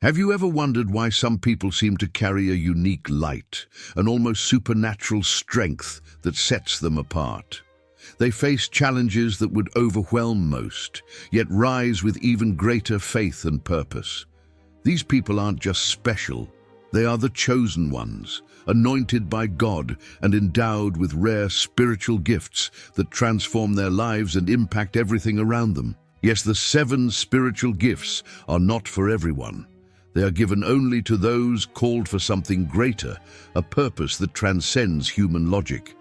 Have you ever wondered why some people seem to carry a unique light, an almost supernatural strength that sets them apart? They face challenges that would overwhelm most, yet rise with even greater faith and purpose. These people aren't just special, they are the chosen ones, anointed by God and endowed with rare spiritual gifts that transform their lives and impact everything around them. Yes, the 7 spiritual gifts are not for everyone. They are given only to those called for something greater, a purpose that transcends human logic.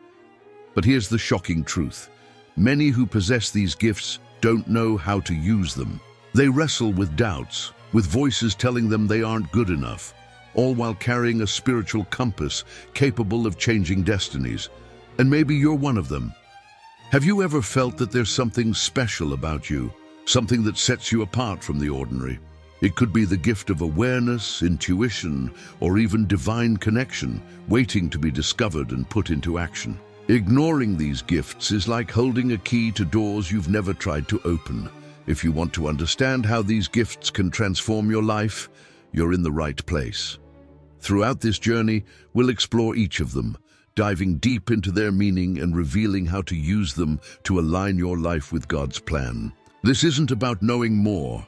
But here's the shocking truth. Many who possess these gifts don't know how to use them. They wrestle with doubts, with voices telling them they aren't good enough, all while carrying a spiritual compass capable of changing destinies. And maybe you're one of them. Have you ever felt that there's something special about you, something that sets you apart from the ordinary? It could be the gift of awareness, intuition, or even divine connection, waiting to be discovered and put into action. Ignoring these gifts is like holding a key to doors you've never tried to open. If you want to understand how these gifts can transform your life, you're in the right place. Throughout this journey, we'll explore each of them, diving deep into their meaning and revealing how to use them to align your life with God's plan. This isn't about knowing more.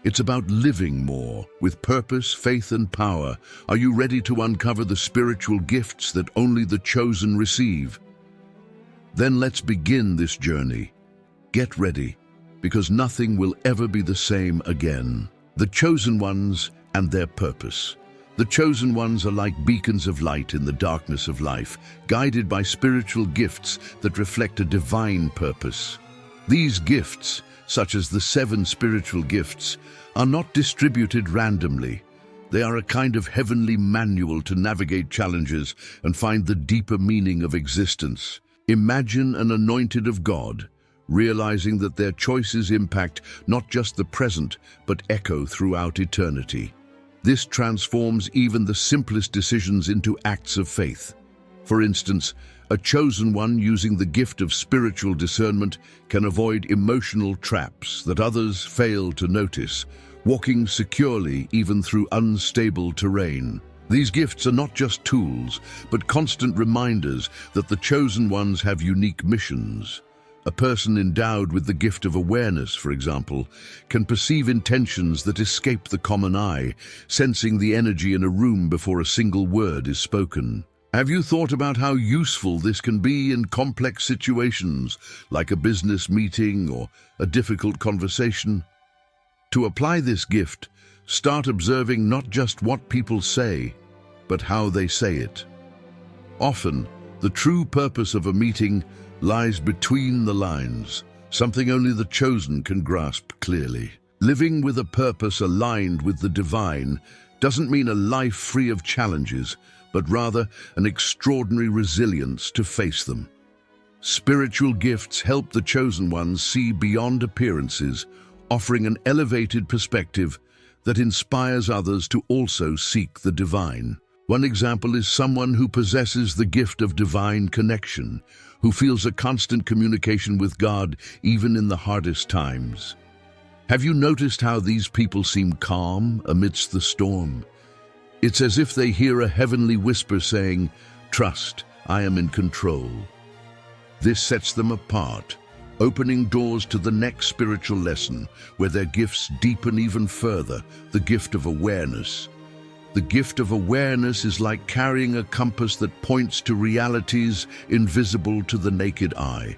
It's about living more, with purpose, faith, and power. Are you ready to uncover the spiritual gifts that only the chosen receive? Then let's begin this journey. Get ready, because nothing will ever be the same again. The chosen ones and their purpose. The chosen ones are like beacons of light in the darkness of life, guided by spiritual gifts that reflect a divine purpose. These gifts, such as the 7 spiritual gifts, are not distributed randomly. They are a kind of heavenly manual to navigate challenges and find the deeper meaning of existence. Imagine an anointed of God, realizing that their choices impact not just the present, but echo throughout eternity. This transforms even the simplest decisions into acts of faith. For instance, a chosen one using the gift of spiritual discernment can avoid emotional traps that others fail to notice, walking securely even through unstable terrain. These gifts are not just tools, but constant reminders that the chosen ones have unique missions. A person endowed with the gift of awareness, for example, can perceive intentions that escape the common eye, sensing the energy in a room before a single word is spoken. Have you thought about how useful this can be in complex situations, like a business meeting or a difficult conversation? To apply this gift, start observing not just what people say, but how they say it. Often, the true purpose of a meeting lies between the lines, something only the chosen can grasp clearly. Living with a purpose aligned with the divine doesn't mean a life free of challenges, but rather an extraordinary resilience to face them. Spiritual gifts help the chosen ones see beyond appearances, offering an elevated perspective that inspires others to also seek the divine. One example is someone who possesses the gift of divine connection, who feels a constant communication with God even in the hardest times. Have you noticed how these people seem calm amidst the storm? It's as if they hear a heavenly whisper saying, "Trust, I am in control." This sets them apart, opening doors to the next spiritual lesson, where their gifts deepen even further, the gift of awareness. The gift of awareness is like carrying a compass that points to realities invisible to the naked eye.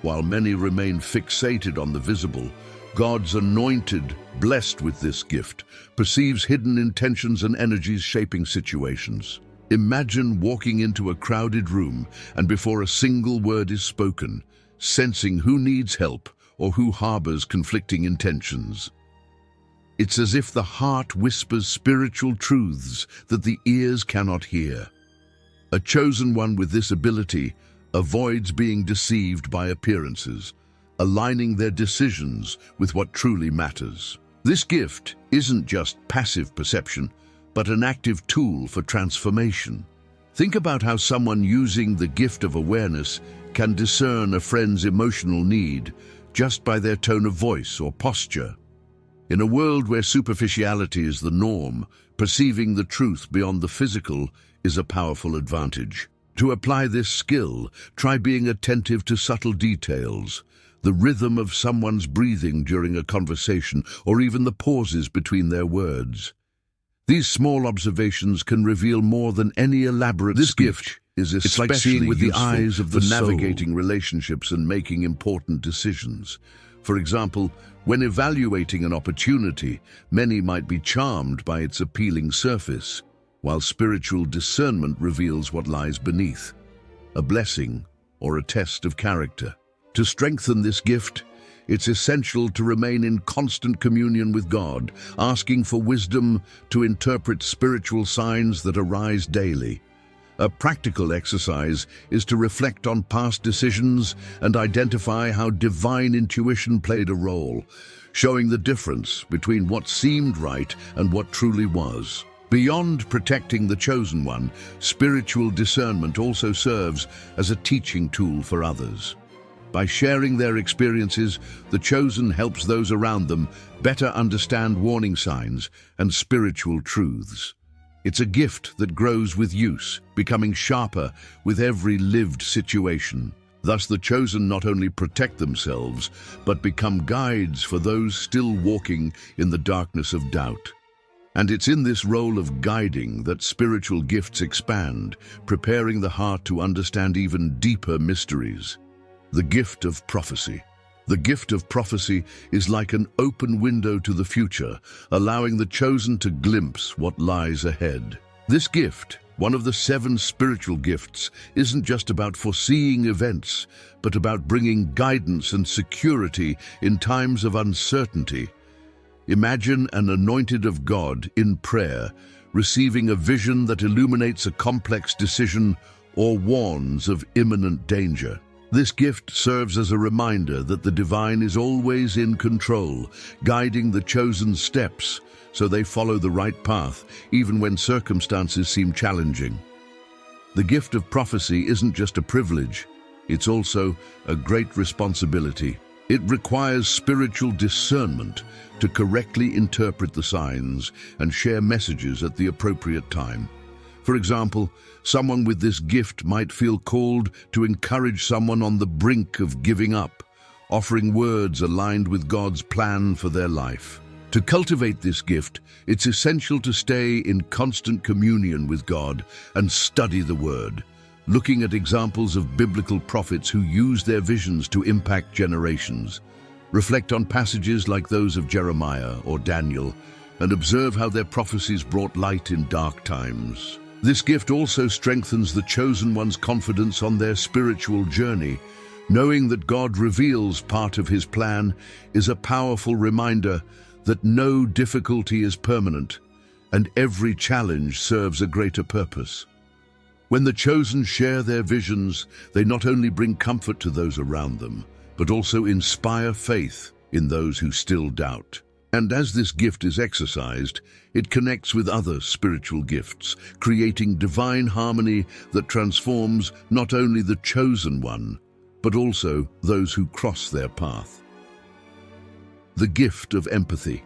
While many remain fixated on the visible, God's anointed, blessed with this gift, perceives hidden intentions and energies shaping situations. Imagine walking into a crowded room and before a single word is spoken, sensing who needs help or who harbors conflicting intentions. It's as if the heart whispers spiritual truths that the ears cannot hear. A chosen one with this ability avoids being deceived by appearances, aligning their decisions with what truly matters. This gift isn't just passive perception, but an active tool for transformation. Think about how someone using the gift of awareness can discern a friend's emotional need just by their tone of voice or posture. In a world where superficiality is the norm, perceiving the truth beyond the physical is a powerful advantage. To apply this skill, try being attentive to subtle details, the rhythm of someone's breathing during a conversation, or even the pauses between their words. These small observations can reveal more than any elaborate speech. This gift is especially like seeing with the eyes of the navigating relationships and making important decisions. For example, when evaluating an opportunity, many might be charmed by its appealing surface, while spiritual discernment reveals what lies beneath, a blessing or a test of character. To strengthen this gift, it's essential to remain in constant communion with God, asking for wisdom to interpret spiritual signs that arise daily. A practical exercise is to reflect on past decisions and identify how divine intuition played a role, showing the difference between what seemed right and what truly was. Beyond protecting the chosen one, spiritual discernment also serves as a teaching tool for others. By sharing their experiences, the chosen helps those around them better understand warning signs and spiritual truths. It's a gift that grows with use, becoming sharper with every lived situation. Thus, the chosen not only protect themselves, but become guides for those still walking in the darkness of doubt. And it's in this role of guiding that spiritual gifts expand, preparing the heart to understand even deeper mysteries. The gift of prophecy. The gift of prophecy is like an open window to the future, allowing the chosen to glimpse what lies ahead. This gift, one of the 7 spiritual gifts, isn't just about foreseeing events, but about bringing guidance and security in times of uncertainty. Imagine an anointed of God in prayer, receiving a vision that illuminates a complex decision or warns of imminent danger. This gift serves as a reminder that the divine is always in control, guiding the chosen steps so they follow the right path, even when circumstances seem challenging. The gift of prophecy isn't just a privilege, it's also a great responsibility. It requires spiritual discernment to correctly interpret the signs and share messages at the appropriate time. For example, someone with this gift might feel called to encourage someone on the brink of giving up, offering words aligned with God's plan for their life. To cultivate this gift, it's essential to stay in constant communion with God and study the Word, looking at examples of biblical prophets who used their visions to impact generations. Reflect on passages like those of Jeremiah or Daniel, and observe how their prophecies brought light in dark times. This gift also strengthens the chosen one's confidence on their spiritual journey. Knowing that God reveals part of His plan is a powerful reminder that no difficulty is permanent, and every challenge serves a greater purpose. When the chosen share their visions, they not only bring comfort to those around them, but also inspire faith in those who still doubt. And as this gift is exercised, it connects with other spiritual gifts, creating divine harmony that transforms not only the chosen one, but also those who cross their path. The gift of empathy.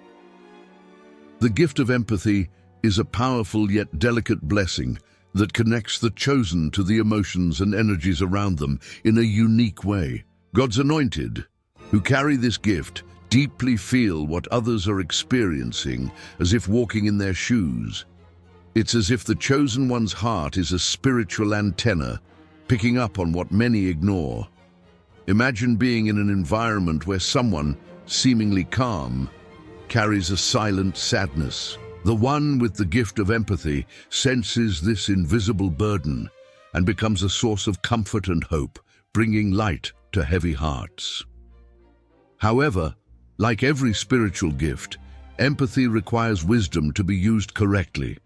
The gift of empathy is a powerful yet delicate blessing that connects the chosen to the emotions and energies around them in a unique way. God's anointed, who carry this gift, deeply feel what others are experiencing, as if walking in their shoes. It's as if the chosen one's heart is a spiritual antenna, picking up on what many ignore. Imagine being in an environment where someone, seemingly calm, carries a silent sadness. The one with the gift of empathy senses this invisible burden and becomes a source of comfort and hope, bringing light to heavy hearts. However, like every spiritual gift, empathy requires wisdom to be used correctly.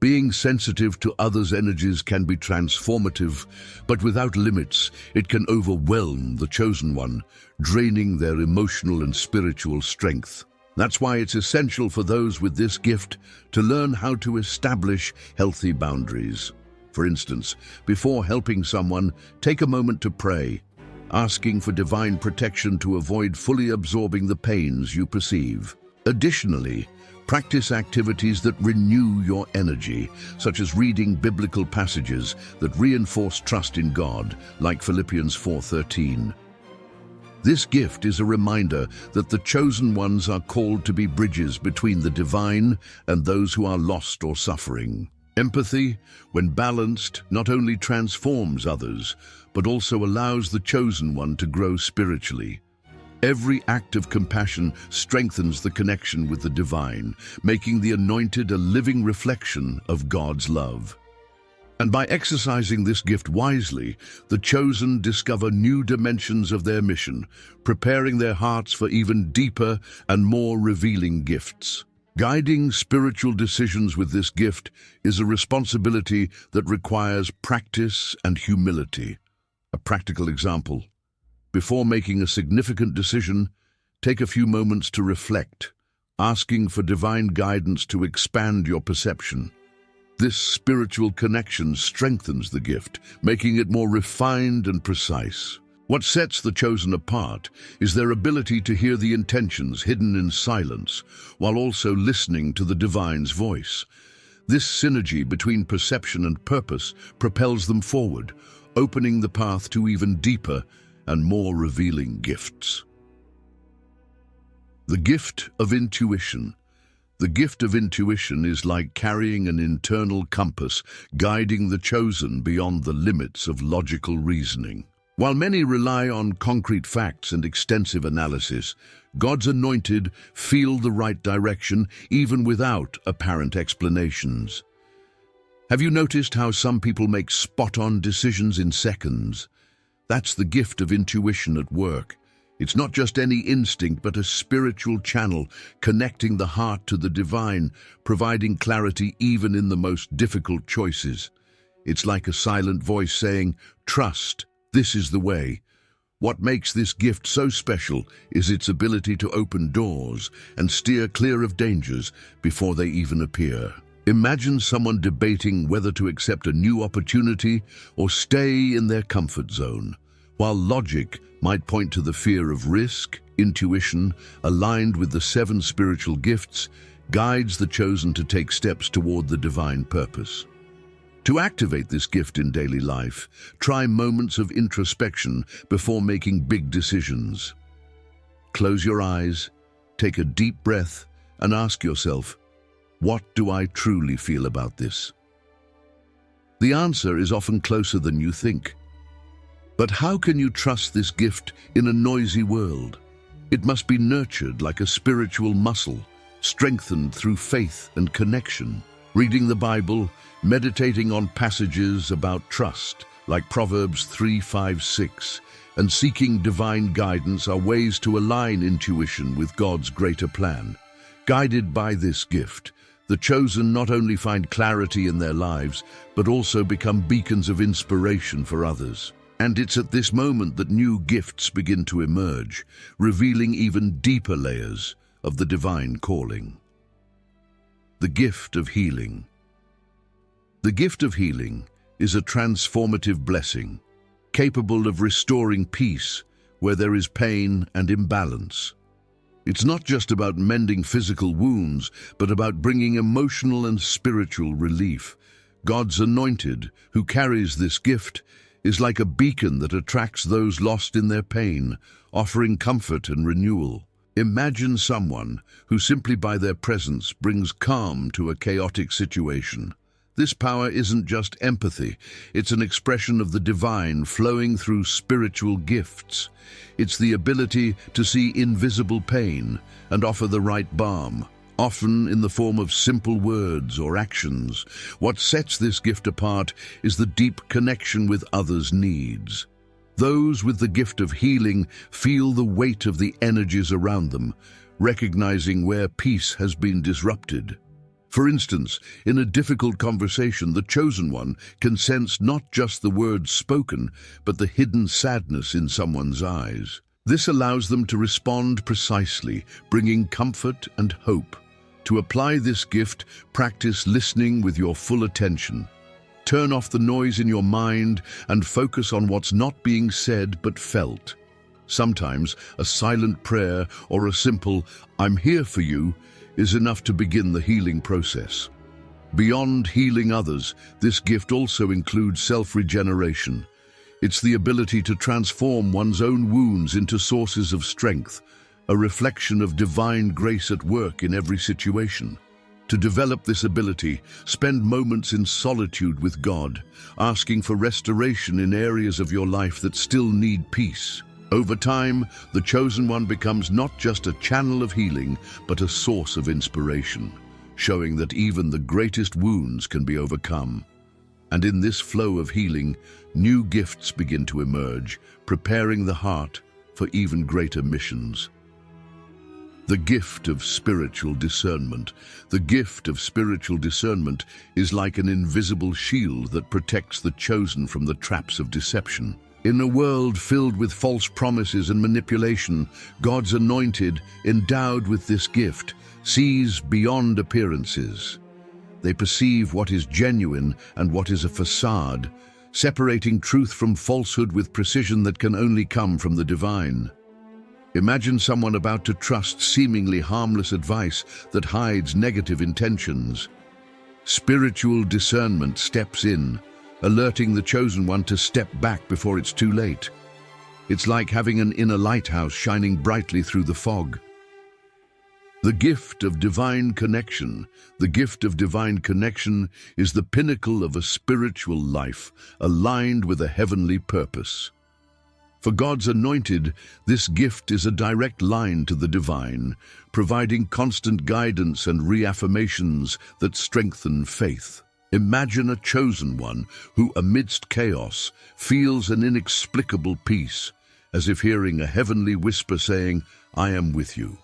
Being sensitive to others' energies can be transformative, but without limits, it can overwhelm the chosen one, draining their emotional and spiritual strength. That's why it's essential for those with this gift to learn how to establish healthy boundaries. For instance, before helping someone, take a moment to pray, asking for divine protection to avoid fully absorbing the pains you perceive. Additionally, practice activities that renew your energy, such as reading biblical passages that reinforce trust in God, like Philippians 4:13. This gift is a reminder that the chosen ones are called to be bridges between the divine and those who are lost or suffering. Empathy, when balanced, not only transforms others, but also allows the chosen one to grow spiritually. Every act of compassion strengthens the connection with the divine, making the anointed a living reflection of God's love. And by exercising this gift wisely, the chosen discover new dimensions of their mission, preparing their hearts for even deeper and more revealing gifts. Guiding spiritual decisions with this gift is a responsibility that requires practice and humility. A practical example: before making a significant decision, take a few moments to reflect, asking for divine guidance to expand your perception. This spiritual connection strengthens the gift, making it more refined and precise. What sets the chosen apart is their ability to hear the intentions hidden in silence, while also listening to the divine's voice. This synergy between perception and purpose propels them forward, opening the path to even deeper and more revealing gifts. The gift of intuition. The gift of intuition is like carrying an internal compass, guiding the chosen beyond the limits of logical reasoning. While many rely on concrete facts and extensive analysis, God's anointed feel the right direction even without apparent explanations. Have you noticed how some people make spot-on decisions in seconds? That's the gift of intuition at work. It's not just any instinct, but a spiritual channel connecting the heart to the divine, providing clarity even in the most difficult choices. It's like a silent voice saying, "Trust, this is the way." What makes this gift so special is its ability to open doors and steer clear of dangers before they even appear. Imagine someone debating whether to accept a new opportunity or stay in their comfort zone. While logic might point to the fear of risk, intuition, aligned with the 7 spiritual gifts, guides the chosen to take steps toward the divine purpose. To activate this gift in daily life, try moments of introspection before making big decisions. Close your eyes, take a deep breath, and ask yourself, what do I truly feel about this? The answer is often closer than you think. But how can you trust this gift in a noisy world? It must be nurtured like a spiritual muscle, strengthened through faith and connection. Reading the Bible, meditating on passages about trust, like Proverbs 3:5-6, and seeking divine guidance are ways to align intuition with God's greater plan. Guided by this gift, the chosen not only find clarity in their lives, but also become beacons of inspiration for others. And it's at this moment that new gifts begin to emerge, revealing even deeper layers of the divine calling. The gift of healing. The gift of healing is a transformative blessing, capable of restoring peace where there is pain and imbalance. It's not just about mending physical wounds, but about bringing emotional and spiritual relief. God's anointed, who carries this gift, is like a beacon that attracts those lost in their pain, offering comfort and renewal. Imagine someone who simply by their presence brings calm to a chaotic situation. This power isn't just empathy, it's an expression of the divine flowing through spiritual gifts. It's the ability to see invisible pain and offer the right balm, often in the form of simple words or actions. What sets this gift apart is the deep connection with others' needs. Those with the gift of healing feel the weight of the energies around them, recognizing where peace has been disrupted. For instance, in a difficult conversation, the chosen one can sense not just the words spoken, but the hidden sadness in someone's eyes. This allows them to respond precisely, bringing comfort and hope. To apply this gift, practice listening with your full attention. Turn off the noise in your mind and focus on what's not being said but felt. Sometimes a silent prayer or a simple "I'm here for you" is enough to begin the healing process. Beyond healing others, this gift also includes self-regeneration. It's the ability to transform one's own wounds into sources of strength, a reflection of divine grace at work in every situation. To develop this ability, spend moments in solitude with God, asking for restoration in areas of your life that still need peace. Over time, the chosen one becomes not just a channel of healing, but a source of inspiration, showing that even the greatest wounds can be overcome. And in this flow of healing, new gifts begin to emerge, preparing the heart for even greater missions. The gift of spiritual discernment. The gift of spiritual discernment is like an invisible shield that protects the chosen from the traps of deception. In a world filled with false promises and manipulation, God's anointed, endowed with this gift, sees beyond appearances. They perceive what is genuine and what is a facade, separating truth from falsehood with precision that can only come from the divine. Imagine someone about to trust seemingly harmless advice that hides negative intentions. Spiritual discernment steps in, alerting the chosen one to step back before it's too late. It's like having an inner lighthouse shining brightly through the fog. The gift of divine connection. The gift of divine connection is the pinnacle of a spiritual life, aligned with a heavenly purpose. For God's anointed, this gift is a direct line to the divine, providing constant guidance and reaffirmations that strengthen faith. Imagine a chosen one who, amidst chaos, feels an inexplicable peace, as if hearing a heavenly whisper saying, "I am with you."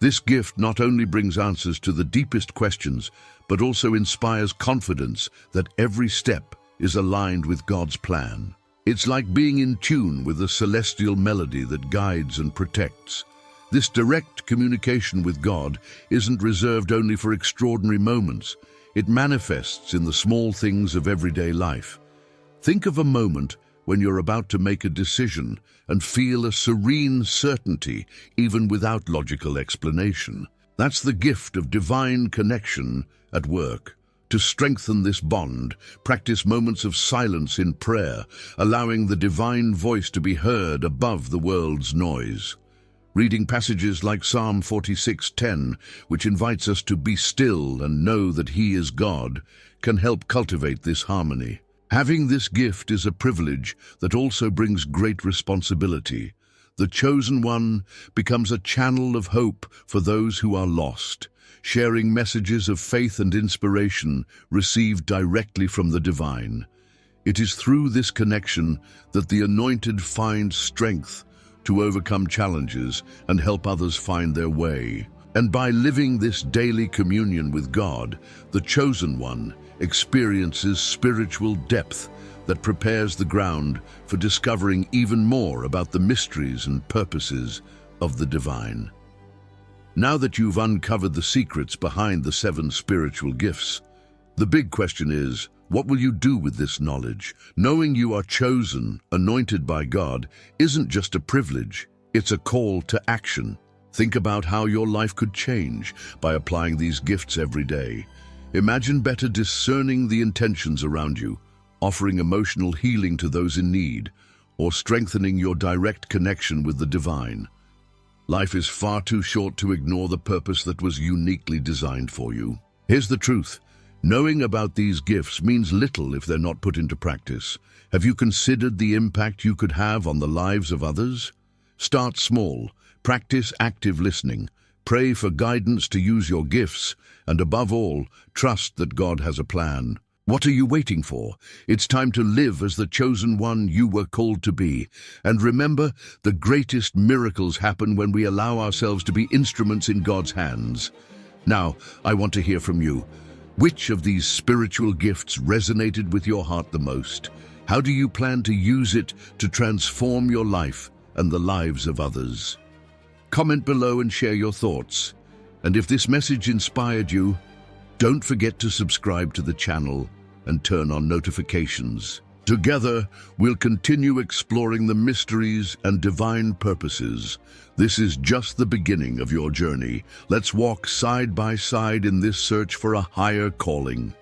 This gift not only brings answers to the deepest questions, but also inspires confidence that every step is aligned with God's plan. It's like being in tune with a celestial melody that guides and protects. This direct communication with God isn't reserved only for extraordinary moments. It manifests in the small things of everyday life. Think of a moment when you're about to make a decision and feel a serene certainty, even without logical explanation. That's the gift of divine connection at work. To strengthen this bond, practice moments of silence in prayer, allowing the divine voice to be heard above the world's noise. Reading passages like Psalm 46:10, which invites us to be still and know that He is God, can help cultivate this harmony. Having this gift is a privilege that also brings great responsibility. The chosen one becomes a channel of hope for those who are lost, sharing messages of faith and inspiration received directly from the divine. It is through this connection that the anointed finds strength to overcome challenges and help others find their way. And by living this daily communion with God, the chosen one experiences spiritual depth that prepares the ground for discovering even more about the mysteries and purposes of the divine. Now that you've uncovered the secrets behind the 7 spiritual gifts, the big question is, what will you do with this knowledge? Knowing you are chosen, anointed by God, isn't just a privilege, it's a call to action. Think about how your life could change by applying these gifts every day. Imagine better discerning the intentions around you, offering emotional healing to those in need, or strengthening your direct connection with the divine. Life is far too short to ignore the purpose that was uniquely designed for you. Here's the truth. Knowing about these gifts means little if they're not put into practice. Have you considered the impact you could have on the lives of others? Start small. Practice active listening. Pray for guidance to use your gifts, and above all, trust that God has a plan. What are you waiting for? It's time to live as the chosen one you were called to be. And remember, the greatest miracles happen when we allow ourselves to be instruments in God's hands. Now, I want to hear from you. Which of these spiritual gifts resonated with your heart the most? How do you plan to use it to transform your life and the lives of others? Comment below and share your thoughts. And if this message inspired you, don't forget to subscribe to the channel and turn on notifications. Together, we'll continue exploring the mysteries and divine purposes. This is just the beginning of your journey. Let's walk side by side in this search for a higher calling.